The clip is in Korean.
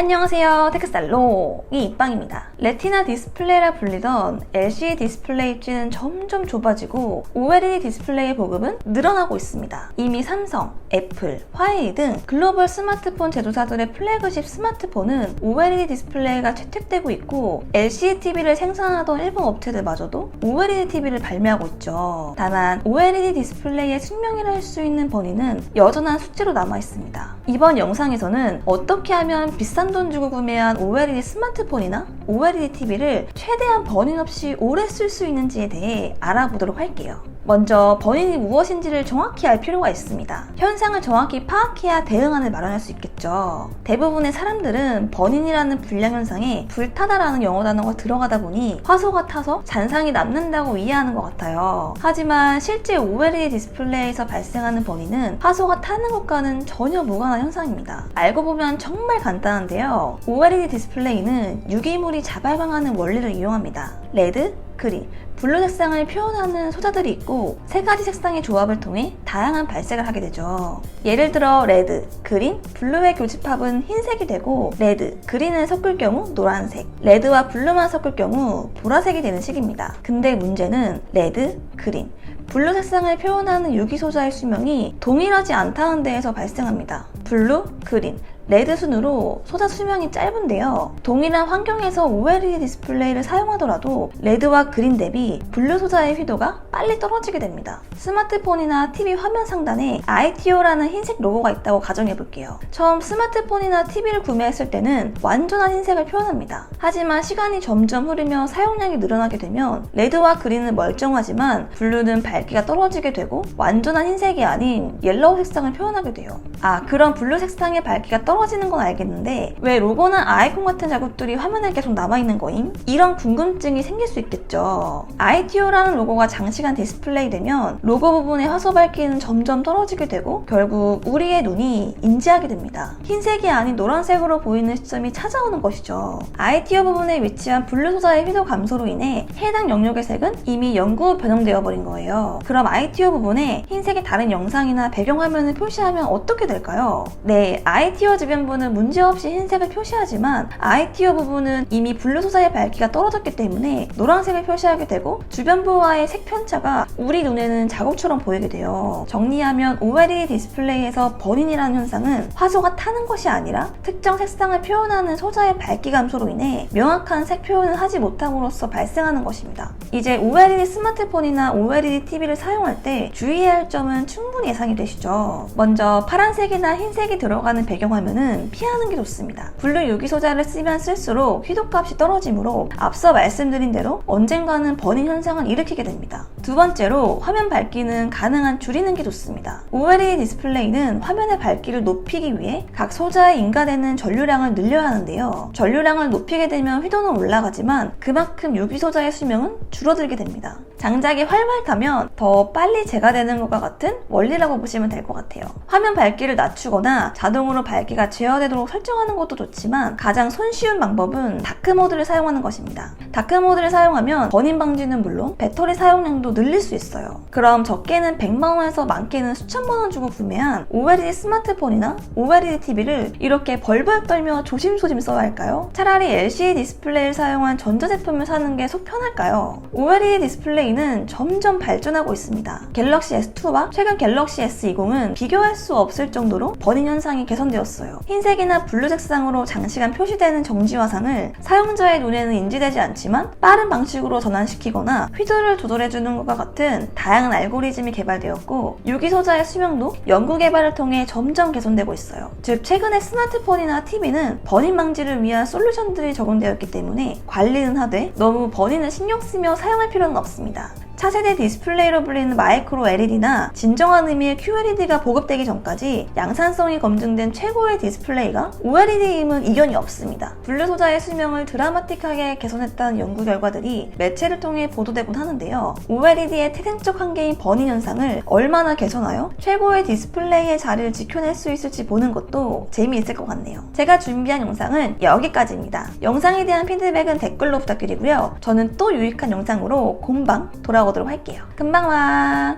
안녕하세요. 테크살롱이 이빵입니다. 레티나 디스플레이라 불리던 LCD 디스플레이 입지는 점점 좁아지고 OLED 디스플레이의 보급은 늘어나고 있습니다. 이미 삼성, 애플, 화웨이 등 글로벌 스마트폰 제조사들의 플래그십 스마트폰은 OLED 디스플레이가 채택되고 있고 LCD TV를 생산하던 일본 업체들마저도 OLED TV를 발매하고 있죠. 다만 OLED 디스플레이의 숙명이라 할 수 있는 번위는 여전한 숙제로 남아있습니다. 이번 영상에서는 어떻게 하면 비싼 돈 주고 구매한 OLED 스마트폰이나 OLED TV를 최대한 번윈 없이 오래 쓸 수 있는지에 대해 알아보도록 할게요. 먼저 번윈이 무엇인지를 정확히 알 필요가 있습니다. 현상을 정확히 파악해야 대응안을 마련할 수 있겠죠. 대부분의 사람들은 번윈이라는 불량 현상에 불타다라는 영어 단어가 들어가다 보니 화소가 타서 잔상이 남는다고 이해하는 것 같아요. 하지만 실제 OLED 디스플레이에서 발생하는 번윈은 화소가 타는 것과는 전혀 무관한 현상입니다. 알고 보면 정말 간단한데요. OLED 디스플레이는 유기물이 자발광하는 원리를 이용합니다. 레드, 그린, 블루 색상을 표현하는 소자들이 있고 세 가지 색상의 조합을 통해 다양한 발색을 하게 되죠. 예를 들어 레드, 그린, 블루의 교집합은 흰색이 되고 레드, 그린을 섞을 경우 노란색, 레드와 블루만 섞을 경우 보라색이 되는 식입니다. 근데 문제는 레드, 그린, 블루 색상을 표현하는 유기소자의 수명이 동일하지 않다는 데에서 발생합니다. 블루, 그린, 레드 순으로 소자 수명이 짧은데요. 동일한 환경에서 OLED 디스플레이를 사용하더라도 레드와 그린 대비 블루 소자의 휘도가 빨리 떨어지게 됩니다. 스마트폰이나 TV 화면 상단에 ITO라는 흰색 로고가 있다고 가정해볼게요. 처음 스마트폰이나 TV를 구매했을 때는 완전한 흰색을 표현합니다. 하지만 시간이 점점 흐르며 사용량이 늘어나게 되면 레드와 그린은 멀쩡하지만 블루는 밝기가 떨어지게 되고 완전한 흰색이 아닌 옐로우 색상을 표현하게 돼요. 그런 블루 색상의 밝기가 떨어지는 건 알겠는데 왜 로고나 아이콘 같은 자국들이 화면에 계속 남아있는 거임? 이런 궁금증이 생길 수 있겠죠. ITO라는 로고가 장시간 디스플레이 되면 로고 부분의 화소 밝기는 점점 떨어지게 되고 결국 우리의 눈이 인지하게 됩니다. 흰색이 아닌 노란색으로 보이는 시점이 찾아오는 것이죠. ITO 부분에 위치한 블루 소자의 휘도 감소로 인해 해당 영역의 색은 이미 영구 후 변형되어 버린 거예요. 그럼 ITO 부분에 흰색의 다른 영상이나 배경화면을 표시하면 어떻게 될까요? 네, ITO 주변부는 문제없이 흰색을 표시하지만 ITO 부분은 이미 블루 소자의 밝기가 떨어졌기 때문에 노란색을 표시하게 되고 주변부와의 색 편차가 우리 눈에는 자국처럼 보이게 돼요. 정리하면 OLED 디스플레이에서 번윈이라는 현상은 화소가 타는 것이 아니라 특정 색상을 표현하는 소자의 밝기 감소로 인해 명확한 색 표현을 하지 못함으로써 발생하는 것입니다. 이제 OLED 스마트폰이나 OLED TV를 사용할 때 주의해야 할 점은 충분히 예상이 되시죠. 먼저 파란색이나 흰색이 들어가는 배경화면은 피하는 게 좋습니다. 블루 유기 소자를 쓰면 쓸수록 휘도값이 떨어지므로 앞서 말씀드린 대로 언젠가는 번윈 현상을 일으키게 됩니다. 두 번째로 화면 밝기는 가능한 줄이는 게 좋습니다. OLED 디스플레이는 화면의 밝기를 높이기 위해 각 소자에 인가되는 전류량을 늘려야 하는데요. 전류량을 높이게 되면 휘도는 올라가지만 그만큼 유기 소자의 수명은 줄어들게 됩니다. 장작이 활발 타면 더 빨리 제거되는 것과 같은 원리라고 보시면 될 것 같아요. 화면 밝기를 낮추거나 자동으로 밝기가 제어되도록 설정하는 것도 좋지만 가장 손쉬운 방법은 다크모드를 사용하는 것입니다. 다크모드를 사용하면 번윈 방지는 물론 배터리 사용량도 늘릴 수 있어요. 그럼 적게는 100만원에서 많게는 수천만원 주고 구매한 OLED 스마트폰이나 OLED TV를 이렇게 벌벌 떨며 조심조심 써야 할까요? 차라리 LCD 디스플레이를 사용한 전자제품을 사는 게 속 편할까요? OLED 디스플레이는 점점 발전하고 있습니다. 갤럭시 S2와 최근 갤럭시 S20은 비교할 수 없을 정도로 번윈 현상이 개선되었어요. 흰색이나 블루 색상으로 장시간 표시되는 정지화상을 사용자의 눈에는 인지되지 않지만 빠른 방식으로 전환시키거나 휘도를 조절해주는 것과 같은 다양한 알고리즘이 개발되었고 유기소자의 수명도 연구 개발을 통해 점점 개선되고 있어요. 즉 최근에 스마트폰이나 TV는 번윈 방지를 위한 솔루션들이 적용되었기 때문에 관리는 하되 너무 번윈을 신경 쓰며 사용할 필요는 없습니다. 차세대 디스플레이로 불리는 마이크로 LED나 진정한 의미의 QLED가 보급되기 전까지 양산성이 검증된 최고의 디스플레이가 OLED임은 이견이 없습니다. 블루 소자의 수명을 드라마틱하게 개선했다는 연구 결과들이 매체를 통해 보도되곤 하는데요. OLED의 태생적 한계인 번윈 현상을 얼마나 개선하여 최고의 디스플레이의 자리를 지켜낼 수 있을지 보는 것도 재미있을 것 같네요. 제가 준비한 영상은 여기까지입니다. 영상에 대한 피드백은 댓글로 부탁드리고요. 저는 또 유익한 영상으로 금방 돌아오도록 할게요. 금방 와!